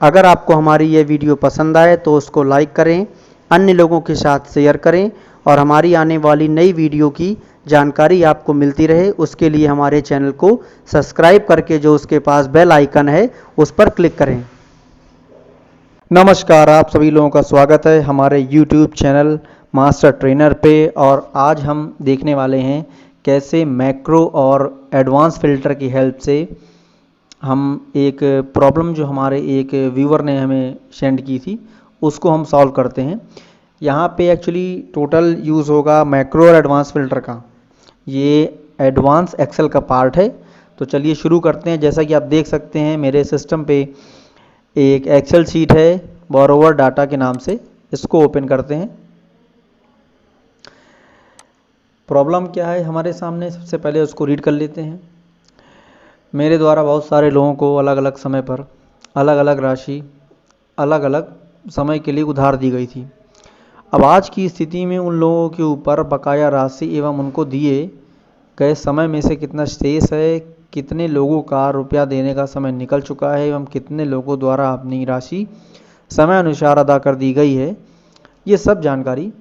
अगर आपको हमारी ये वीडियो पसंद आए तो उसको लाइक करें, अन्य लोगों के साथ शेयर करें और हमारी आने वाली नई वीडियो की जानकारी आपको मिलती रहे उसके लिए हमारे चैनल को सब्सक्राइब करके जो उसके पास बेल आइकन है उस पर क्लिक करें। नमस्कार, आप सभी लोगों का स्वागत है हमारे YouTube चैनल मास्टर ट्रेनर पे। और आज हम देखने वाले हैं कैसे मैक्रो और एडवांस फ़िल्टर की हेल्प से हम एक प्रॉब्लम जो हमारे एक व्यूअर ने हमें सेंड की थी उसको हम सॉल्व करते हैं। यहाँ पे एक्चुअली टोटल यूज़ होगा मैक्रो और एडवांस फ़िल्टर का। ये एडवांस एक्सेल का पार्ट है। तो चलिए शुरू करते हैं। जैसा कि आप देख सकते हैं मेरे सिस्टम पे एक एक्सेल शीट है बोरोवर डाटा के नाम से। इसको ओपन करते हैं। प्रॉब्लम क्या है हमारे सामने, सबसे पहले उसको रीड कर लेते हैं। मेरे द्वारा बहुत सारे लोगों को अलग अलग समय पर अलग अलग राशि अलग अलग समय के लिए उधार दी गई थी। अब आज की स्थिति में उन लोगों के ऊपर बकाया राशि एवं उनको दिए गए समय में से कितना शेष है, कितने लोगों का रुपया देने का समय निकल चुका है एवं कितने लोगों द्वारा अपनी राशि समय अनुसार अदा कर दी गई है, ये सब जानकारी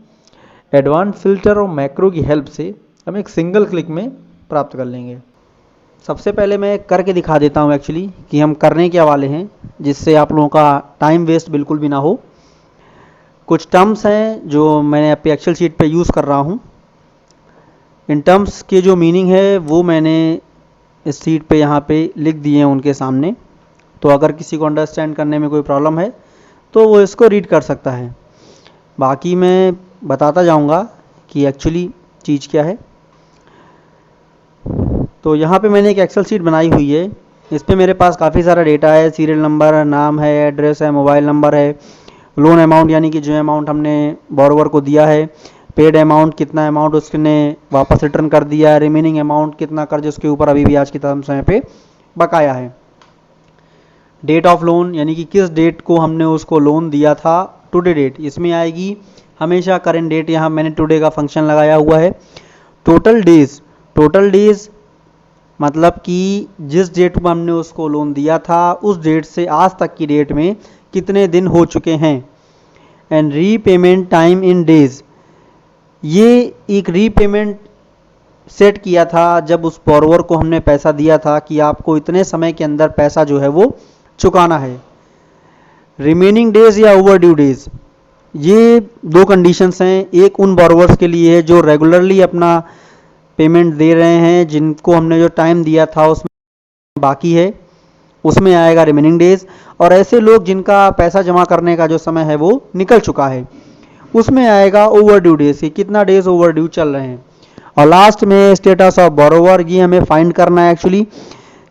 एडवांस फ़िल्टर और मैक्रो की हेल्प से हम एक सिंगल क्लिक में प्राप्त कर लेंगे। सबसे पहले मैं करके दिखा देता हूँ एक्चुअली कि हम करने क्या वाले हैं, जिससे आप लोगों का टाइम वेस्ट बिल्कुल भी ना हो। कुछ टर्म्स हैं जो मैंने अपने एक्सेल शीट पे यूज़ कर रहा हूँ। इन टर्म्स के जो मीनिंग है वो मैंने इस शीट पे यहाँ पे लिख दिए हैं उनके सामने। तो अगर किसी को अंडरस्टैंड करने में कोई प्रॉब्लम है तो वो इसको रीड कर सकता है। बाकी मैं बताता जाऊँगा कि एक्चुअली चीज़ क्या है। तो यहाँ पे मैंने एक एक्सेल शीट बनाई हुई है। इस पर मेरे पास काफ़ी सारा डेटा है, सीरियल नंबर, नाम है, एड्रेस है, मोबाइल नंबर है, लोन अमाउंट यानी कि जो अमाउंट हमने बोरोवर को दिया है, पेड अमाउंट कितना अमाउंट उसने वापस रिटर्न कर दिया है, रिमेनिंग अमाउंट कितना कर्ज उसके ऊपर अभी भी आज के समय पे बकाया है, डेट ऑफ लोन यानी कि किस डेट को हमने उसको लोन दिया था, टुडे डेट इसमें आएगी हमेशा, करेंट डेट यहाँ मैंने टुडे का फंक्शन लगाया हुआ है, टोटल डेज मतलब कि जिस डेट में हमने उसको लोन दिया था उस डेट से आज तक की डेट में कितने दिन हो चुके हैं, and repayment time in days. ये एक रीपेमेंट सेट किया था जब उस बोरोवर को हमने पैसा दिया था कि आपको इतने समय के अंदर पैसा जो है वो चुकाना है। रिमेनिंग डेज या ओवर ड्यू डेज, ये दो कंडीशंस हैं। एक उन बोरोवर्स के लिए है जो रेगुलरली अपना पेमेंट दे रहे हैं, जिनको हमने जो टाइम दिया था उसमें बाकी है, उसमें आएगा रिमेनिंग डेज। और ऐसे लोग जिनका पैसा जमा करने का जो समय है वो निकल चुका है, उसमें आएगा ओवर ड्यू डेज, कि कितना डेज ओवर ड्यू चल रहे हैं। और लास्ट में स्टेटस ऑफ बोरोवर, ये हमें फाइंड करना है एक्चुअली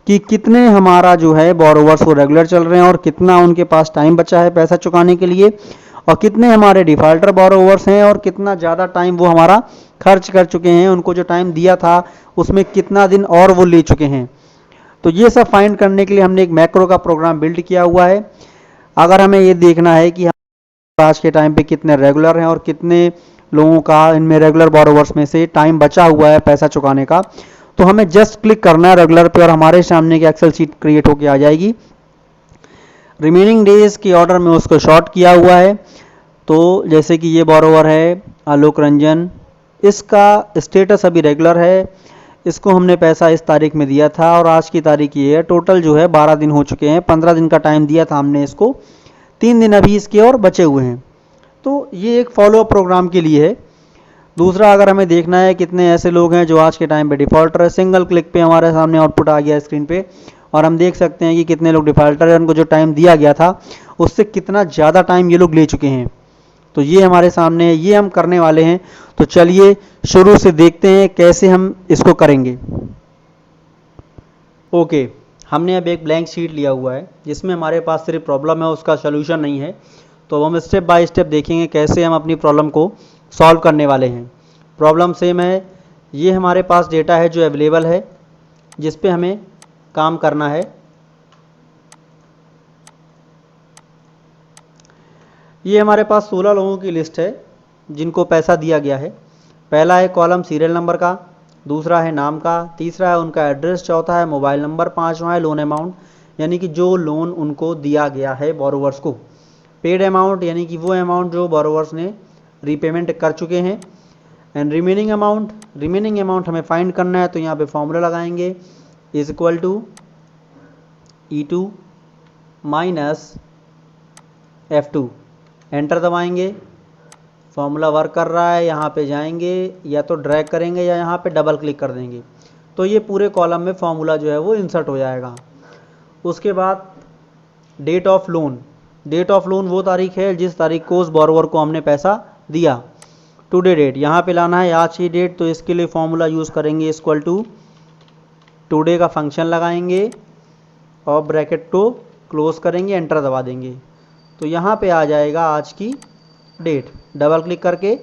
कि कितने हमारा जो है बोरोवर्स वो रेगुलर चल रहे हैं और कितना उनके पास टाइम बचा है पैसा चुकाने के लिए, और कितने हमारे डिफॉल्टर बोरोवर्स हैं और कितना ज़्यादा टाइम वो हमारा खर्च कर चुके हैं, उनको जो टाइम दिया था उसमें कितना दिन और वो ले चुके हैं। तो ये सब फाइंड करने के लिए हमने एक मैक्रो का प्रोग्राम बिल्ड किया हुआ है। अगर हमें ये देखना है कि हम आज के टाइम पे कितने रेगुलर हैं और कितने लोगों का इनमें रेगुलर बोरोवर्स में से टाइम बचा हुआ है पैसा चुकाने का, तो हमें जस्ट क्लिक करना है रेगुलर पे और हमारे सामने की एक्सेल शीट क्रिएट होकर आ जाएगी। रिमेनिंग डेज के ऑर्डर में उसको शॉर्ट किया हुआ है। तो जैसे कि ये बोरोवर है आलोक रंजन, इसका स्टेटस अभी रेगुलर है, इसको हमने पैसा इस तारीख में दिया था और आज की तारीख ये है। टोटल जो है 12 दिन हो चुके हैं, 15 दिन का टाइम दिया था हमने इसको, 3 दिन अभी इसके और बचे हुए हैं। तो ये एक फॉलोअप प्रोग्राम के लिए है। दूसरा, अगर हमें देखना है कितने ऐसे लोग हैं जो आज के टाइम पे डिफ़ॉल्टर है, सिंगल क्लिक पे हमारे सामने आउटपुट आ गया स्क्रीन पे और हम देख सकते हैं कि कितने लोग डिफ़ॉल्टर है, उनको जो टाइम दिया गया था उससे कितना ज़्यादा टाइम ये लोग ले चुके हैं। तो ये हमारे सामने है, ये हम करने वाले हैं। तो चलिए शुरू से देखते हैं कैसे हम इसको करेंगे। ओके, हमने अब एक ब्लैंक शीट लिया हुआ है जिसमें हमारे पास सिर्फ प्रॉब्लम है, उसका सोल्यूशन नहीं है। तो हम स्टेप बाय स्टेप देखेंगे कैसे हम अपनी प्रॉब्लम को सॉल्व करने वाले हैं। प्रॉब्लम सेम है, ये हमारे पास डेटा है जो अवेलेबल है जिस पे हमें काम करना है। ये हमारे पास 16 लोगों की लिस्ट है जिनको पैसा दिया गया है। पहला है कॉलम सीरियल नंबर का, दूसरा है नाम का, तीसरा है उनका एड्रेस, चौथा है मोबाइल नंबर, पांचवा है लोन अमाउंट, यानी कि जो लोन उनको दिया गया है बोरोवर्स को। पेड अमाउंट यानी कि वो अमाउंट जो बोरोवर्स ने रीपेमेंट कर चुके हैं। एंड रिमेनिंग अमाउंट हमें फाइंड करना है, तो यहाँ पे फॉर्मूला लगाएंगे is equal to E2 minus F2, enter दबाएंगे। फॉर्मूला वर्क कर रहा है, यहाँ पे जाएंगे, या तो ड्रैग करेंगे या यहाँ पे डबल क्लिक कर देंगे, तो ये पूरे कॉलम में फॉर्मूला जो है वो इंसर्ट हो जाएगा। उसके बाद डेट ऑफ लोन वो तारीख है जिस तारीख को उस बोरोवर को हमने पैसा दिया। टुडे डेट यहाँ पे लाना है आज की डेट, तो इसके लिए फॉर्मूला यूज़ करेंगे इक्वल टू टुडे का फंक्शन लगाएंगे और ब्रैकेट को क्लोज करेंगे, एंटर दबा देंगे, तो यहाँ पे आ जाएगा आज की डेट। डबल क्लिक करके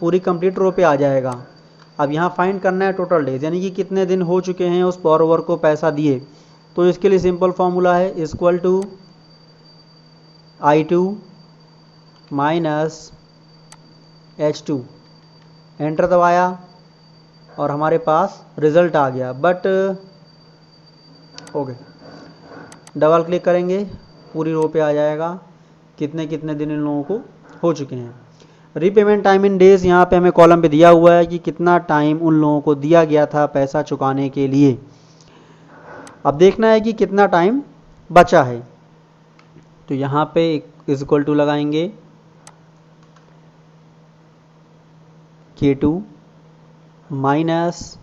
पूरी कंप्लीट रो पे आ जाएगा। अब यहाँ फाइंड करना है टोटल डेज, यानी कि कितने दिन हो चुके हैं उस बोरोवर को पैसा दिए। तो इसके लिए सिंपल फॉर्मूला है equal to I2 minus H2, enter दबाया और हमारे पास रिजल्ट आ गया। बट ओके, डबल क्लिक करेंगे पूरी रो पे आ जाएगा कितने कितने दिन इन लोगों को हो चुके हैं। रीपेमेंट टाइम इन डेज यहाँ पे हमें कॉलम पे दिया हुआ है कि कितना टाइम उन लोगों को दिया गया था पैसा चुकाने के लिए। अब देखना है कि कितना टाइम बचा है, तो यहाँ पे इज इक्वल टू लगाएंगे K2 माइनस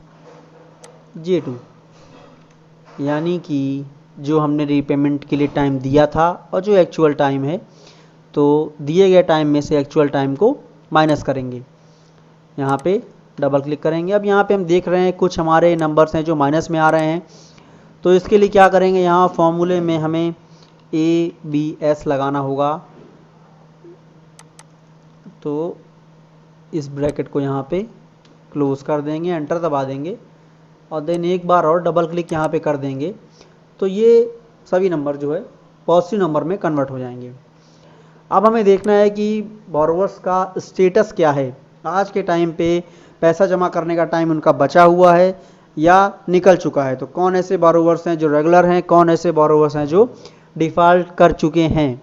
J2, यानी कि जो हमने रीपेमेंट के लिए टाइम दिया था और जो एक्चुअल टाइम है, तो दिए गए टाइम में से एक्चुअल टाइम को माइनस करेंगे। यहाँ पे डबल क्लिक करेंगे। अब यहाँ पे हम देख रहे हैं कुछ हमारे नंबर्स हैं जो माइनस में आ रहे हैं, तो इसके लिए क्या करेंगे, यहाँ फॉर्मूले में हमें ABS लगाना होगा। तो इस ब्रैकेट को यहाँ पे क्लोज कर देंगे, एंटर दबा देंगे और देन एक बार और डबल क्लिक यहाँ पे कर देंगे, तो ये सभी नंबर जो है पॉजिटिव नंबर में कन्वर्ट हो जाएंगे। अब हमें देखना है कि बोरोवर्स का स्टेटस क्या है, आज के टाइम पे पैसा जमा करने का टाइम उनका बचा हुआ है या निकल चुका है। तो कौन ऐसे बोरोवर्स हैं जो रेगुलर हैं, कौन ऐसे बोरोवर्स हैं जो डिफ़ॉल्ट कर चुके हैं।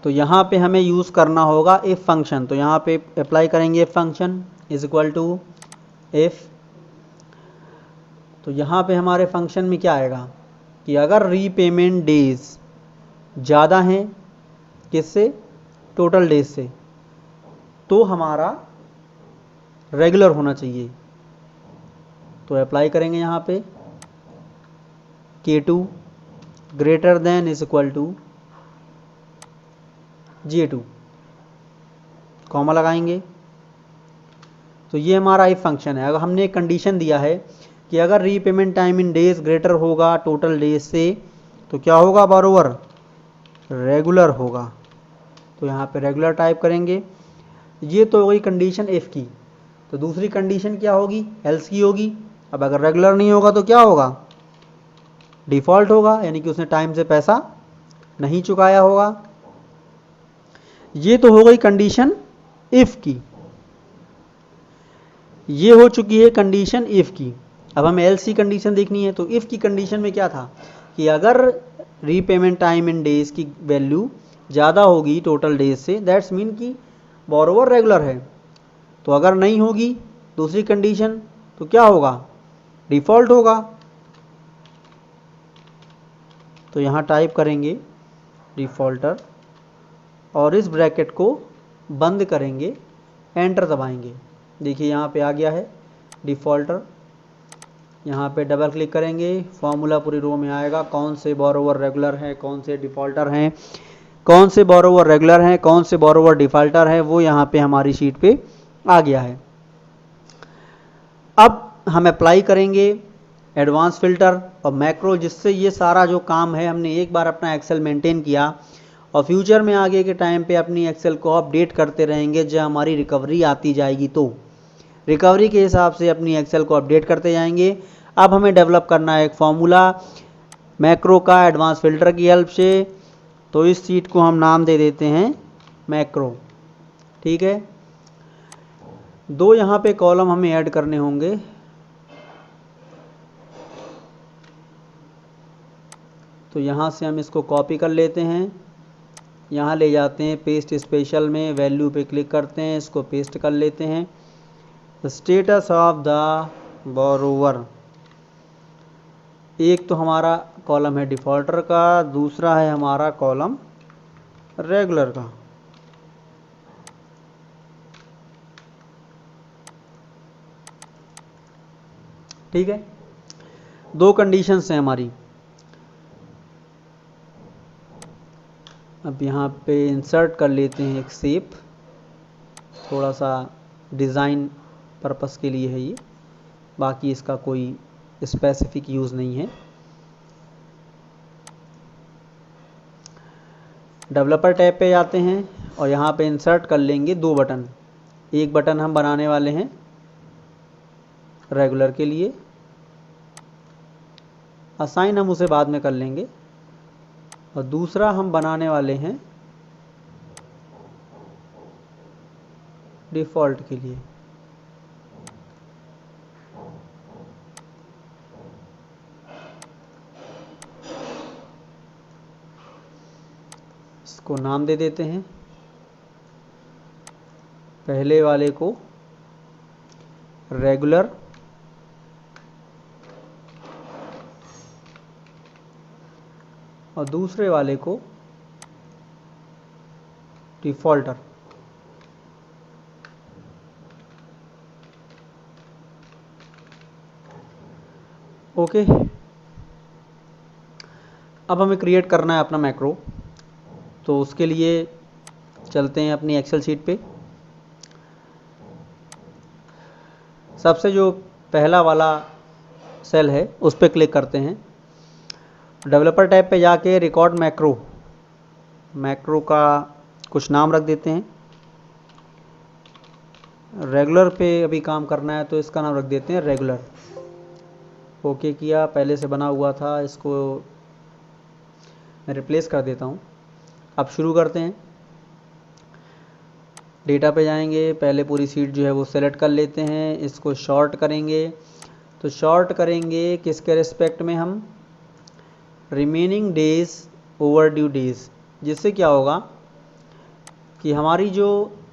तो यहाँ पे हमें यूज़ करना होगा इफ़ फंक्शन, तो यहाँ पे अप्लाई करेंगे if function is equal to if. तो यहाँ पे हमारे फंक्शन में क्या आएगा कि अगर रीपेमेंट डेज ज़्यादा हैं किससे, टोटल डेज से, तो हमारा रेगुलर होना चाहिए। तो अप्लाई करेंगे यहाँ पे K2 greater than is equal to J2, comma लगाएंगे। तो ये हमारा इफ फंक्शन है। अगर हमने एक कंडीशन दिया है कि अगर repayment time in days greater होगा टोटल डेज से, तो क्या होगा, बोरोवर रेगुलर होगा। तो यहाँ पे रेगुलर टाइप करेंगे। ये तो हो गई कंडीशन इफ़ की। तो दूसरी कंडीशन क्या होगी, एल्स की होगी। अब अगर रेगुलर नहीं होगा तो क्या होगा, डिफ़ॉल्ट होगा, यानी कि उसने टाइम से पैसा नहीं चुकाया होगा। ये तो हो गई कंडीशन इफ़ की, ये हो चुकी है कंडीशन इफ़ की। अब हमें एल्स की कंडीशन देखनी है। तो इफ़ की कंडीशन में क्या था कि अगर रीपेमेंट टाइम इन डेज की वैल्यू ज़्यादा होगी टोटल डेज से, दैट्स मीन कि बोरोवर रेगुलर है। तो अगर नहीं होगी दूसरी कंडीशन, तो क्या होगा, डिफ़ॉल्ट होगा। तो यहाँ टाइप करेंगे डिफ़ॉल्टर और इस ब्रैकेट को बंद करेंगे, एंटर दबाएंगे। देखिए यहाँ पे आ गया है डिफ़ॉल्टर। यहाँ पे डबल क्लिक करेंगे, फॉर्मूला पूरी रो में आएगा, कौन से बोरोवर रेगुलर हैं, कौन से डिफ़ॉल्टर हैं, कौन से बोरोवर रेगुलर हैं, कौन से बोरोवर डिफ़ॉल्टर है, वो यहाँ पे हमारी शीट पे आ गया है। अब हम अप्लाई करेंगे एडवांस फ़िल्टर और मैक्रो, जिससे ये सारा जो काम है हमने एक बार अपना एक्सेल मेंटेन किया और फ्यूचर में आगे के टाइम पे अपनी एक्सेल को अपडेट करते रहेंगे। जब हमारी रिकवरी आती जाएगी तो रिकवरी के हिसाब से अपनी एक्सेल को अपडेट करते जाएंगे। अब हमें डेवलप करना है एक फॉर्मूला मैक्रो का एडवांस फ़िल्टर की हेल्प से। तो इस शीट को हम नाम दे देते हैं मैक्रो, ठीक है। दो यहाँ पे कॉलम हमें ऐड करने होंगे। तो यहाँ से हम इसको कॉपी कर लेते हैं, यहाँ ले जाते हैं पेस्ट स्पेशल में, वैल्यू पे क्लिक करते हैं, इसको पेस्ट कर लेते हैं। स्टेटस ऑफ द बोरोवर, एक तो हमारा कॉलम है डिफ़ॉल्टर का, दूसरा है हमारा कॉलम रेगुलर का। ठीक है, दो कंडीशंस हैं हमारी। अब यहाँ पे इंसर्ट कर लेते हैं एक शेप, थोड़ा सा डिज़ाइन पर्पस के लिए है ये, बाकी इसका कोई स्पेसिफिक यूज़ नहीं है। डेवलपर टैब पे जाते हैं और यहाँ पे इंसर्ट कर लेंगे दो बटन। एक बटन हम बनाने वाले हैं रेगुलर के लिए, असाइन हम उसे बाद में कर लेंगे, और दूसरा हम बनाने वाले हैं डिफ़ॉल्ट के लिए। इसको नाम दे देते हैं, पहले वाले को रेगुलर और दूसरे वाले को डिफ़ॉल्टर। ओके, अब हमें क्रिएट करना है अपना मैक्रो, तो उसके लिए चलते हैं अपनी एक्सेल शीट पे। सबसे जो पहला वाला सेल है उस पर क्लिक करते हैं, डेवलपर टैब पे जाके रिकॉर्ड मैक्रो, मैक्रो का कुछ नाम रख देते हैं। रेगुलर पे अभी काम करना है तो इसका नाम रख देते हैं रेगुलर। ओके किया, पहले से बना हुआ था, इसको मैं रिप्लेस कर देता हूँ। अब शुरू करते हैं। डेटा पे जाएंगे, पहले पूरी सीट जो है वो सेलेक्ट कर लेते हैं, इसको शॉर्ट करेंगे। तो शॉर्ट करेंगे किसके रिस्पेक्ट में, हम remaining days over due days, जिससे क्या होगा कि हमारी जो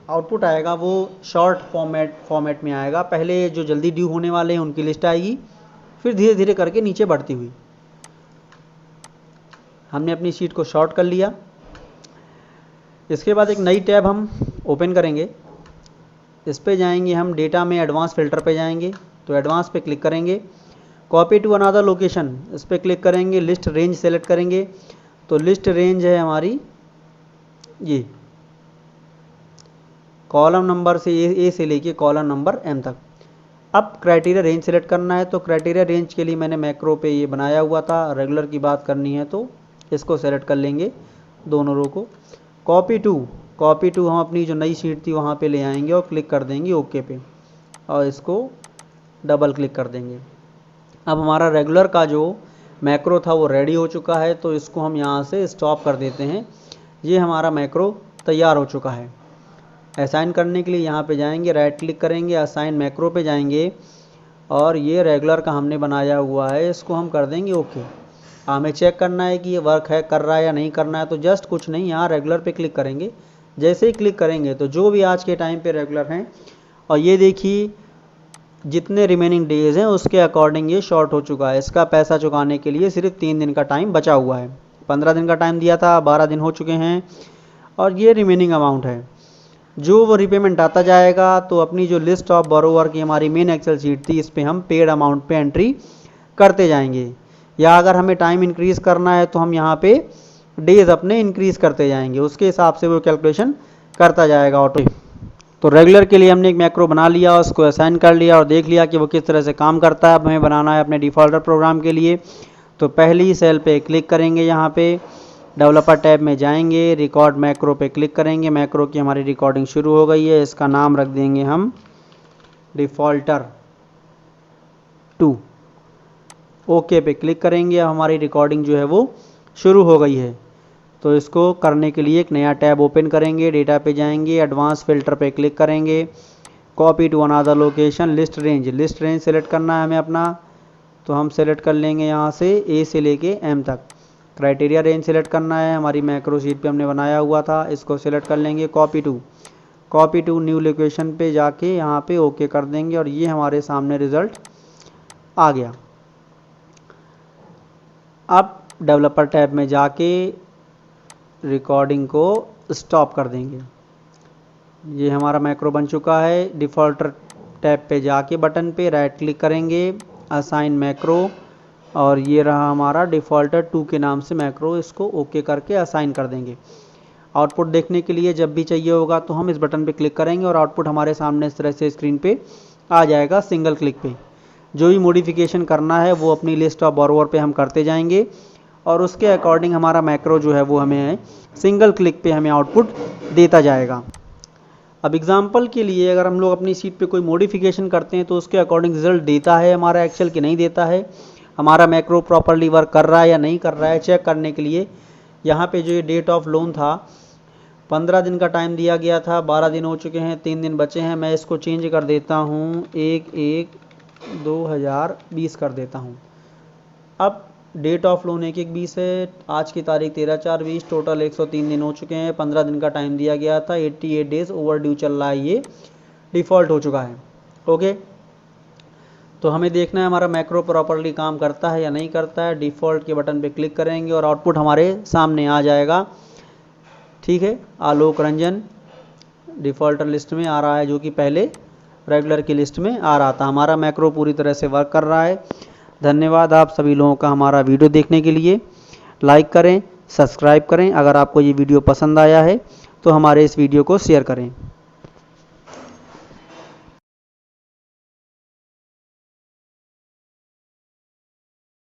आउटपुट आएगा वो शॉर्ट फॉर्मेट में आएगा। पहले जो जल्दी ड्यू होने वाले हैं उनकी लिस्ट आएगी, फिर धीरे धीरे करके नीचे बढ़ती हुई। हमने अपनी शीट को शॉर्ट कर लिया। इसके बाद एक नई टैब हम ओपन करेंगे, इस पे जाएंगे हम, डेटा में एडवांस फिल्टर पे जाएंगे, तो एडवांस पे क्लिक करेंगे, कॉपी टू अनदर लोकेशन इस पर क्लिक करेंगे, लिस्ट रेंज सेलेक्ट करेंगे। तो लिस्ट रेंज है हमारी ये, कॉलम नंबर से ए से लेके कॉलम नंबर एम तक। अब क्राइटेरिया रेंज सेलेक्ट करना है, तो क्राइटेरिया रेंज के लिए मैंने मैक्रो पे ये बनाया हुआ था। रेगुलर की बात करनी है तो इसको सेलेक्ट कर लेंगे, दोनों रो को। कॉपी टू हम अपनी जो नई शीट थी वहाँ पे ले आएंगे और क्लिक कर देंगे ओके पे, और इसको डबल क्लिक कर देंगे। अब हमारा रेगुलर का जो मैक्रो था वो रेडी हो चुका है, तो इसको हम यहाँ से स्टॉप कर देते हैं। ये हमारा मैक्रो तैयार हो चुका है। असाइन करने के लिए यहाँ पे जाएंगे, राइट क्लिक करेंगे, असाइन मैक्रो पे जाएंगे, और ये रेगुलर का हमने बनाया हुआ है, इसको हम कर देंगे ओके। हमें चेक करना है कि ये वर्क है, कर रहा है या नहीं करना है, तो जस्ट कुछ नहीं, यहाँ रेगुलर पे क्लिक करेंगे। जैसे ही क्लिक करेंगे तो जो भी आज के टाइम पे रेगुलर हैं, और ये देखिए जितने रिमेनिंग डेज हैं उसके अकॉर्डिंग ये शॉर्ट हो चुका है। इसका पैसा चुकाने के लिए सिर्फ 3 दिन का टाइम बचा हुआ है। 15 दिन का टाइम दिया था, 12 दिन हो चुके हैं, और ये रिमेनिंग अमाउंट है। जो वो रिपेमेंट आता जाएगा तो अपनी जो लिस्ट ऑफ बोरोवर की हमारी मेन एक्सेल शीट थी, इस पर हम पेड अमाउंट पे एंट्री करते जाएंगे। या अगर हमें टाइम इंक्रीज़ करना है तो हम यहाँ पे डेज अपने इंक्रीज़ करते जाएंगे, उसके हिसाब से वो कैलकुलेशन करता जाएगा ऑटो। तो रेगुलर के लिए हमने एक मैक्रो बना लिया, उसको असाइन कर लिया और देख लिया कि वो किस तरह से काम करता है। अब हमें बनाना है अपने डिफ़ॉल्टर प्रोग्राम के लिए। तो पहली सेल पे क्लिक करेंगे, यहाँ पे डेवलपर टैब में जाएंगे, रिकॉर्ड मैक्रो पे क्लिक करेंगे। मैक्रो की हमारी रिकॉर्डिंग शुरू हो गई है, इसका नाम रख देंगे हम डिफ़ॉल्टर 2। ओके पे क्लिक करेंगे, अब हमारी रिकॉर्डिंग जो है वो शुरू हो गई है। तो इसको करने के लिए एक नया टैब ओपन करेंगे, डेटा पे जाएंगे, एडवांस फिल्टर पे क्लिक करेंगे, copy to another location, list range select करना है हमें अपना। तो हम सेलेक्ट कर लेंगे यहाँ से ए से लेके एम तक। क्राइटेरिया रेंज सेलेक्ट करना है, हमारी मैक्रो शीट पे हमने बनाया हुआ था, इसको सेलेक्ट कर लेंगे। कॉपी टू न्यू लोकेशन पे जाके यहाँ पे ओके कर देंगे और ये हमारे सामने रिज़ल्ट आ गया। अब डेवलपर टैब में जाके रिकॉर्डिंग को स्टॉप कर देंगे। ये हमारा मैक्रो बन चुका है। डिफ़ॉल्ट टैब पे जाके बटन पे राइट क्लिक करेंगे, असाइन मैक्रो, और ये रहा हमारा डिफ़ॉल्टर 2 के नाम से मैक्रो, इसको ओके करके असाइन कर देंगे। आउटपुट देखने के लिए जब भी चाहिए होगा तो हम इस बटन पे क्लिक करेंगे और आउटपुट हमारे सामने इस तरह से स्क्रीन पे आ जाएगा सिंगल क्लिक पे। जो भी मॉडिफिकेशन करना है वो अपनी लिस्ट ऑफ बॉरोवर पे हम करते जाएंगे और उसके अकॉर्डिंग हमारा मैक्रो जो है वो हमें सिंगल क्लिक पे हमें आउटपुट देता जाएगा। अब एग्जांपल के लिए अगर हम लोग अपनी सीट पे कोई मॉडिफिकेशन करते हैं तो उसके अकॉर्डिंग रिजल्ट देता है हमारा एक्सेल कि नहीं देता है, हमारा मैक्रो प्रॉपर्ली वर्क कर रहा है या नहीं कर रहा है, चेक करने के लिए यहाँ पे जो ये डेट ऑफ लोन था 15 दिन का टाइम दिया गया था, 12 दिन हो चुके हैं, 3 दिन बचे हैं। मैं इसको चेंज कर देता हूँ 1/1/2020 कर देता हूँ। अब डेट ऑफ लोन 1/1/20 है, आज की तारीख 13/4/20, टोटल 103 दिन हो चुके हैं, 15 दिन का टाइम दिया गया था, 88 डेज ओवर ड्यू चल रहा है, ये डिफ़ॉल्ट हो चुका है। ओके, तो हमें देखना है हमारा मैक्रो प्रॉपर्ली काम करता है या नहीं करता है। डिफ़ॉल्ट के बटन पे क्लिक करेंगे और आउटपुट हमारे सामने आ जाएगा। ठीक है, आलोक रंजन डिफ़ॉल्टर लिस्ट में आ रहा है, जो कि पहले रेगुलर की लिस्ट में आ रहा था। हमारा मैक्रो पूरी तरह से वर्क कर रहा है। धन्यवाद आप सभी लोगों का हमारा वीडियो देखने के लिए। लाइक करें, सब्सक्राइब करें। अगर आपको ये वीडियो पसंद आया है तो हमारे इस वीडियो को शेयर करें।